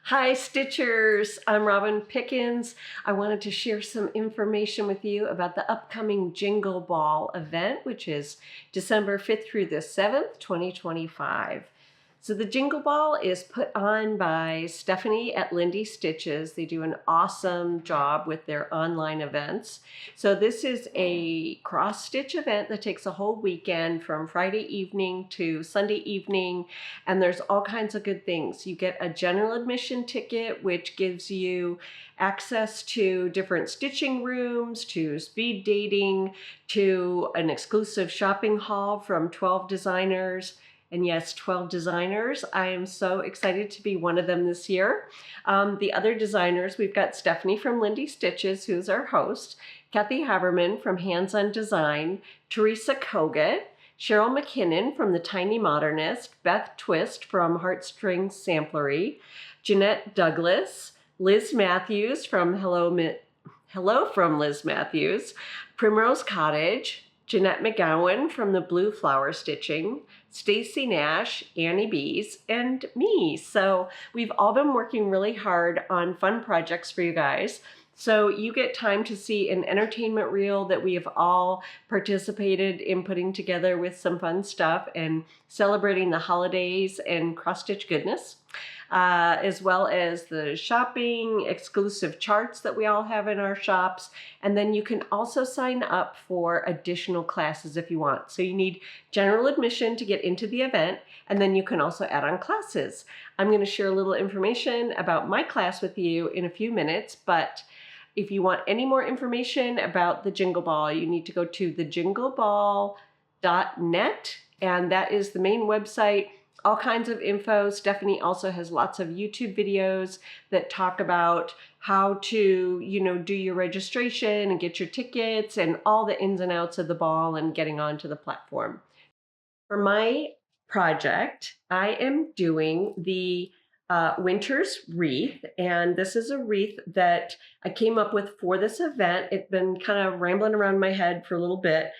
Hi, Stitchers. I'm Robin Pickens. I wanted to share some information with you about the upcoming Jingle Ball event, which is December 5th through the 7th, 2025. So the Jingle Ball is put on by Stephanie at Lindy Stitches. They do an awesome job with their online events. So this is a cross-stitch event that takes a whole weekend from Friday evening to Sunday evening, and there's all kinds of good things. You get a general admission ticket, which gives you access to different stitching rooms, to speed dating, to an exclusive shopping hall from 12 designers. And yes, 12 designers. I am so excited to be one of them this year. The other designers, we've got Stephanie from Lindy Stitches, who's our host, Kathy Haberman from Hands on Design, Teresa Kogut, Cheryl McKinnon from The Tiny Modernist, Beth Twist from Heartstrings Samplery, Jeanette Douglas, Liz Matthews from Hello from Liz Matthews, Primrose Cottage, Jeanette McGowan from the Blue Flower Stitching, Stacy Nash, Annie Bees, and me. So we've all been working really hard on fun projects for you guys. So you get time to see an entertainment reel that we have all participated in putting together with some fun stuff and celebrating the holidays and cross-stitch goodness. As well as the shopping, exclusive charts that we all have in our shops. And then you can also sign up for additional classes if you want. So you need general admission to get into the event, and then you can also add on classes. I'm going to share a little information about my class with you in a few minutes, but if you want any more information about the Jingle Ball, you need to go to thejingleball.net, and that is the main website. All kinds of info. Stephanie also has lots of YouTube videos that talk about how to, do your registration and get your tickets and all the ins and outs of the ball and getting onto the platform. For my project, I am doing the Winter's Wreath, and this is a wreath that I came up with for this event. It's been kind of rambling around my head for a little bit.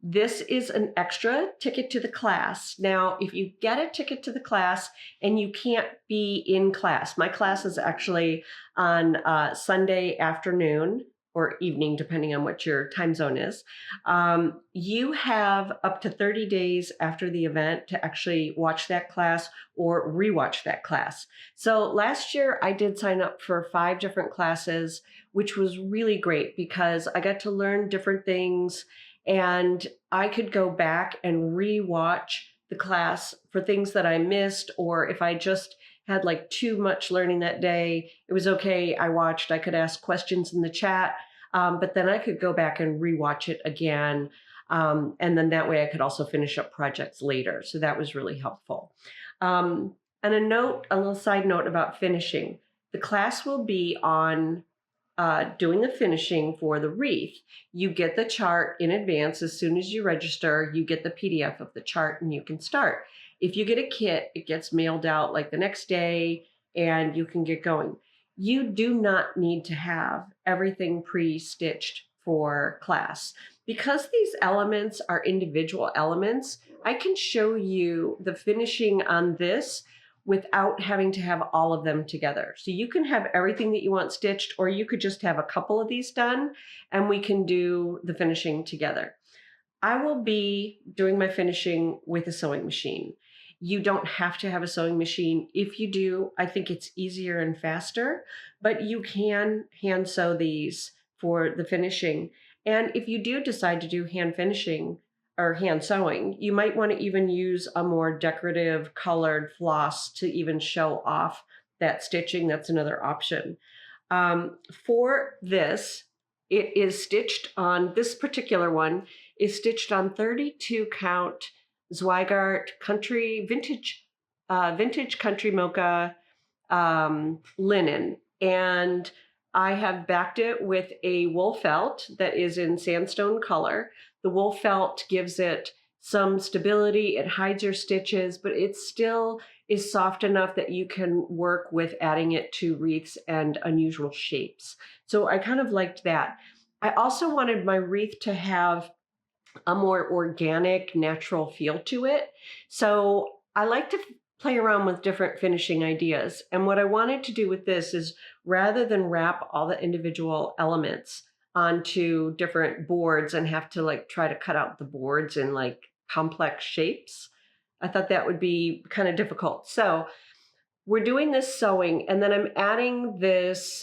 This is an extra ticket to the class. Now, if you get a ticket to the class and you can't be in class, my class is actually on Sunday afternoon or evening, depending on what your time zone is. You have up to 30 days after the event to actually watch that class or rewatch that class. So last year I did sign up for 5 different classes, which was really great because I got to learn different things. And I could go back and rewatch the class for things that I missed, or if I just had like too much learning that day, it was okay. I could ask questions in the chat, but then I could go back and rewatch it again. And then that way I could also finish up projects later. So that was really helpful. And a little side note about finishing. The class will be on doing the finishing for the wreath. You get the chart in advance. As soon as you register, you get the PDF of the chart and you can start. If you get a kit, it gets mailed out like the next day and you can get going. You do not need to have everything pre-stitched for class. Because these elements are individual elements, I can show you the finishing on this without having to have all of them together. So you can have everything that you want stitched, or you could just have a couple of these done and we can do the finishing together. I will be doing my finishing with a sewing machine. You don't have to have a sewing machine. If you do, I think it's easier and faster, but you can hand sew these for the finishing. And if you do decide to do hand finishing, or hand sewing, you might want to even use a more decorative colored floss to even show off that stitching. That's another option. For this, it is stitched on, this particular one is stitched on 32 count Zweigart country vintage country mocha linen. And I have backed it with a wool felt that is in sandstone color. The wool felt gives it some stability. It hides your stitches, but it still is soft enough that you can work with adding it to wreaths and unusual shapes. So I kind of liked that. I also wanted my wreath to have a more organic, natural feel to it. So I like to play around with different finishing ideas. And what I wanted to do with this is, rather than wrap all the individual elements onto different boards and have to like try to cut out the boards in like complex shapes, I thought that would be kind of difficult. So we're doing this sewing, and then I'm adding this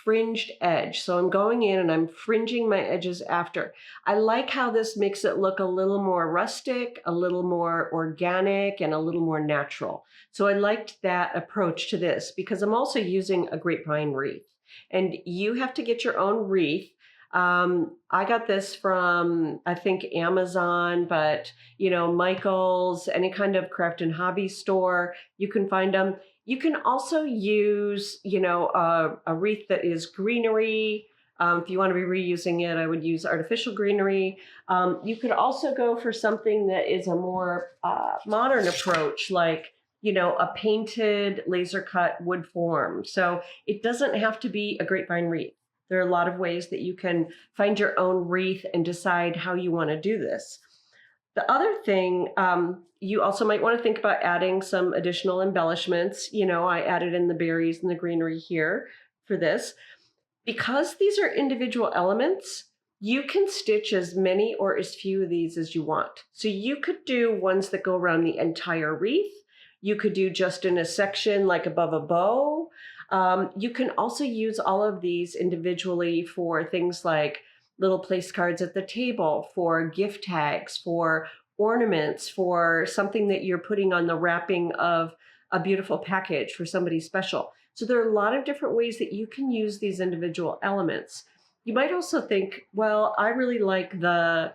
fringed edge. So I'm going in and I'm fringing my edges after. I like how this makes it look a little more rustic, a little more organic, and a little more natural. So I liked that approach to this because I'm also using a grapevine wreath. And you have to get your own wreath. I got this from, I think, Amazon, but Michael's, any kind of craft and hobby store, you can find them. You can also use, a wreath that is greenery. If you want to be reusing it, I would use artificial greenery. You could also go for something that is a more modern approach, like, a painted laser cut wood form. So it doesn't have to be a grapevine wreath. There are a lot of ways that you can find your own wreath and decide how you want to do this. The other thing, you also might want to think about adding some additional embellishments. I added in the berries and the greenery here for this. Because these are individual elements, you can stitch as many or as few of these as you want. So you could do ones that go around the entire wreath. You could do just in a section like above a bow. You can also use all of these individually for things like little place cards at the table, for gift tags, for ornaments, for something that you're putting on the wrapping of a beautiful package for somebody special. So there are a lot of different ways that you can use these individual elements. You might also think, well, I really like the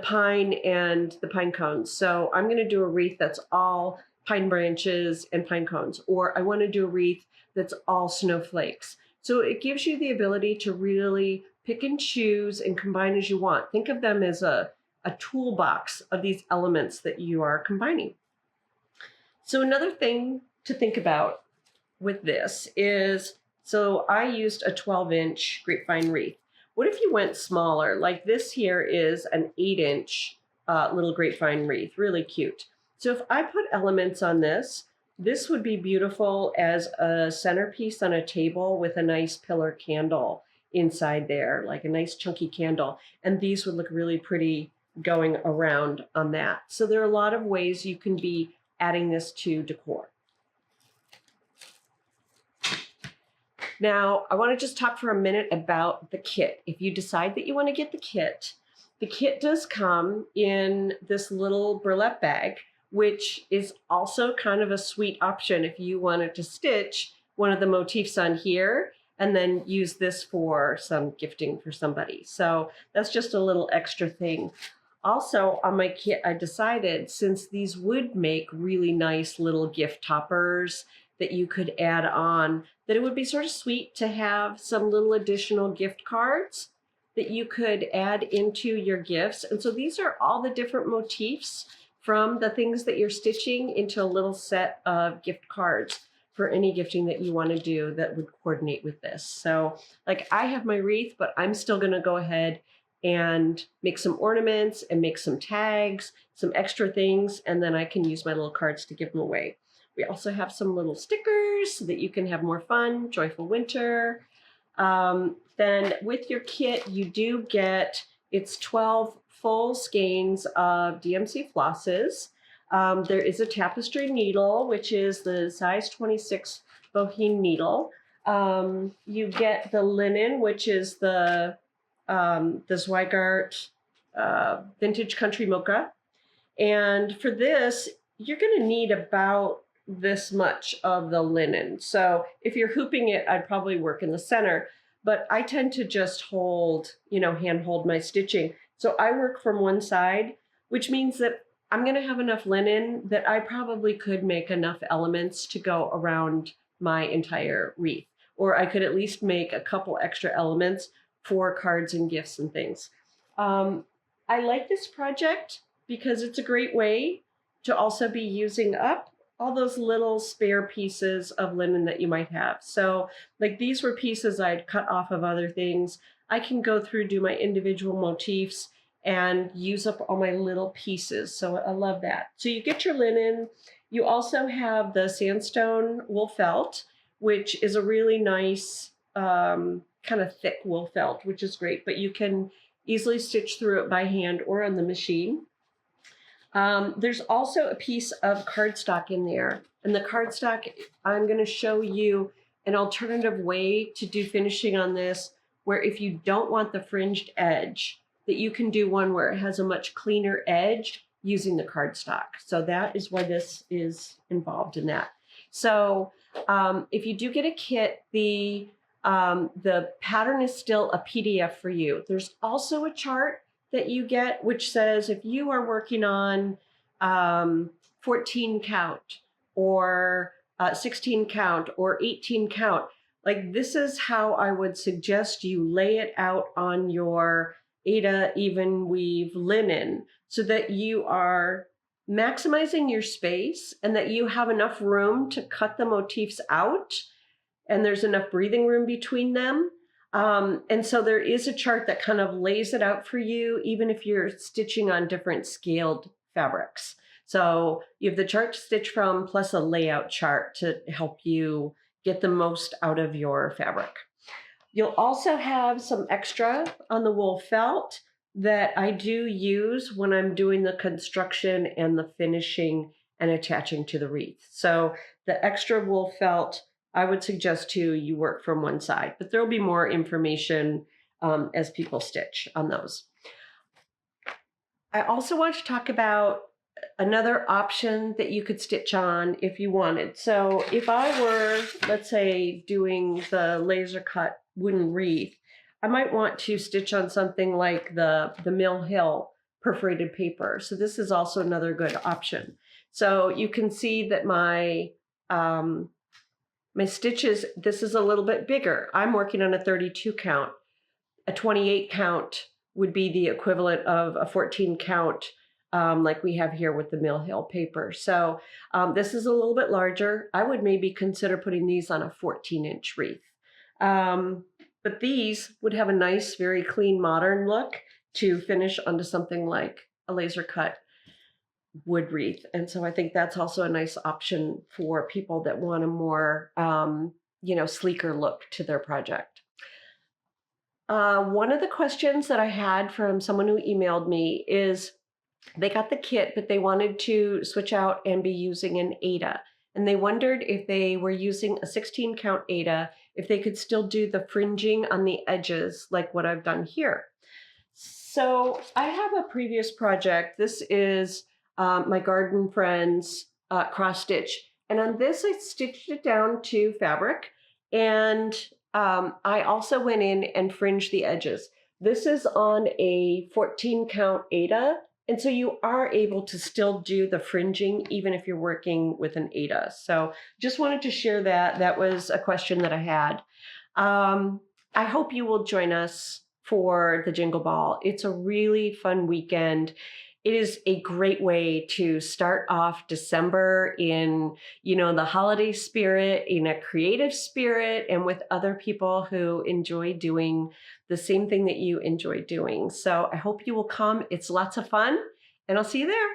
pine and the pine cones, so I'm going to do a wreath that's all pine branches and pine cones, or I want to do a wreath that's all snowflakes. So it gives you the ability to really pick and choose and combine as you want. Think of them as a toolbox of these elements that you are combining. So another thing to think about with this is, so I used a 12-inch grapevine wreath. What if you went smaller? Like this here is an 8-inch little grapevine wreath, really cute. So if I put elements on this, this would be beautiful as a centerpiece on a table with a nice pillar candle inside there, like a nice chunky candle. And these would look really pretty going around on that. So there are a lot of ways you can be adding this to decor. Now, I want to just talk for a minute about the kit. If you decide that you want to get the kit does come in this little burlap bag, which is also kind of a sweet option if you wanted to stitch one of the motifs on here and then use this for some gifting for somebody. So that's just a little extra thing. Also on my kit, I decided, since these would make really nice little gift toppers that you could add on, that it would be sort of sweet to have some little additional gift cards that you could add into your gifts. And so these are all the different motifs from the things that you're stitching into a little set of gift cards for any gifting that you want to do that would coordinate with this. So like I have my wreath, but I'm still going to go ahead and make some ornaments and make some tags, some extra things, and then I can use my little cards to give them away. We also have some little stickers so that you can have more fun, joyful winter. Then with your kit, you do get, it's 12 full skeins of DMC flosses. There is a tapestry needle, which is the size 26 bohine needle. You get the linen, which is the Zweigart Vintage Country Mocha. And for this, you're going to need about this much of the linen. So if you're hooping it, I'd probably work in the center, but I tend to just hold, hand hold my stitching. So I work from one side, which means that I'm going to have enough linen that I probably could make enough elements to go around my entire wreath. Or I could at least make a couple extra elements for cards and gifts and things. I like this project because it's a great way to also be using up all those little spare pieces of linen that you might have. So like these were pieces I'd cut off of other things. I can go through, do my individual motifs and use up all my little pieces. So I love that. So you get your linen You also have the sandstone wool felt, which is a really nice kind of thick wool felt, which is great, but you can easily stitch through it by hand or on the machine. There's also a piece of cardstock in there, and the cardstock, I'm going to show you an alternative way to do finishing on this, where if you don't want the fringed edge, that you can do one where it has a much cleaner edge using the cardstock. So that is why this is involved in that. So if you do get a kit, the pattern is still a PDF for you. There's also a chart that you get, which says if you are working on 14 count or 16 count or 18 count, like this is how I would suggest you lay it out on your Aida even weave linen, so that you are maximizing your space and that you have enough room to cut the motifs out and there's enough breathing room between them. And so there is a chart that kind of lays it out for you, even if you're stitching on different scaled fabrics. So you have the chart to stitch from, plus a layout chart to help you get the most out of your fabric. You'll also have some extra on the wool felt that I do use when I'm doing the construction and the finishing and attaching to the wreath. So the extra wool felt, I would suggest too, you work from one side, but there'll be more information as people stitch on those. I also want to talk about another option that you could stitch on if you wanted. So if I were, let's say, doing the laser cut wooden wreath, I might want to stitch on something like the Mill Hill perforated paper. So this is also another good option. So you can see that my stitches, this is a little bit bigger. I'm working on a 32 count. A 28 count would be the equivalent of a 14 count like we have here with the Mill Hill paper. So this is a little bit larger. I would maybe consider putting these on a 14-inch wreath. But these would have a nice, very clean, modern look to finish onto something like a laser cut wood wreath. And so I think that's also a nice option for people that want a more, sleeker look to their project. One of the questions that I had from someone who emailed me is they got the kit, but they wanted to switch out and be using an Aida. And they wondered if they were using a 16 count Aida, if they could still do the fringing on the edges like what I've done here. So I have a previous project. This is my Garden Friends cross stitch. And on this, I stitched it down to fabric. And I also went in and fringed the edges. This is on a 14 count Aida. And so you are able to still do the fringing even if you're working with an Aida. So just wanted to share that. That was a question that I had. I hope you will join us for the Jingle Ball. It's a really fun weekend. It is a great way to start off December in, the holiday spirit, in a creative spirit, and with other people who enjoy doing the same thing that you enjoy doing. So I hope you will come. It's lots of fun, and I'll see you there.